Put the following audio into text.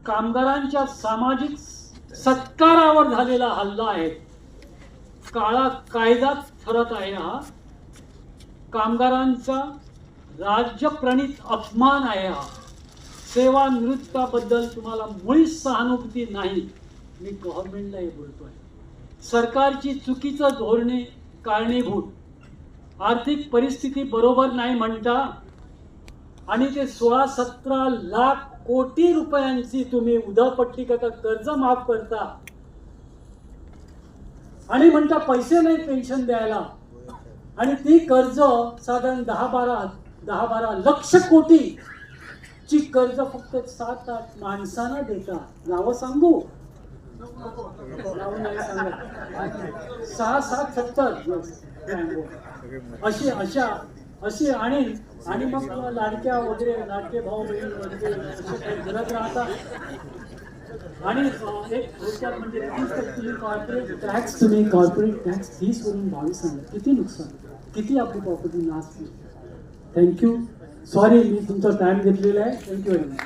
कामगारांच्या सामाजिक सत्कारावर झालेला हल्ला आहे. काळा कायदाच ठरत आहे हा. कामगारांचा राज्यप्रणीत अपमान आहे हा. सेवानिवृत्ताबद्दल तुम्हाला मुळीच सहानुभूती नाही. मी गव्हर्नमेंटला हे बोलतोय. सरकारची चुकीचं धोरणे कारणीभूत, आर्थिक परिस्थिती बरोबर नाही म्हणता आणि ते 16-17 लाख कोटी रुपयांची तुम्ही उधापट्टी करता, कर्ज माफ करता आणि म्हणता पैसे नाही पेन्शन द्यायला, आणि ती कर्ज साधारण 10-12 लक्ष कोटी ची कर्ज फक्त 7-8 माणसांना देता. नावं सांगू? नावं नाही सांगा. 6-7-70 अशी आणि मग लाडक्या वगैरे लाडके भाऊ बहीण वगैरे असे काही घरात राहतात. आणि एक थोडक्यात म्हणजे 30% कॉर्पोरेट टॅक्स, तुम्ही कॉर्पोरेट टॅक्स 30 वरून 22 आणलं. किती नुकसान, किती आपली प्रॉपर्टी नाश. थँक्यू. सॉरी मी तुमचा टाइम घेतलेला आहे. Thank you very much.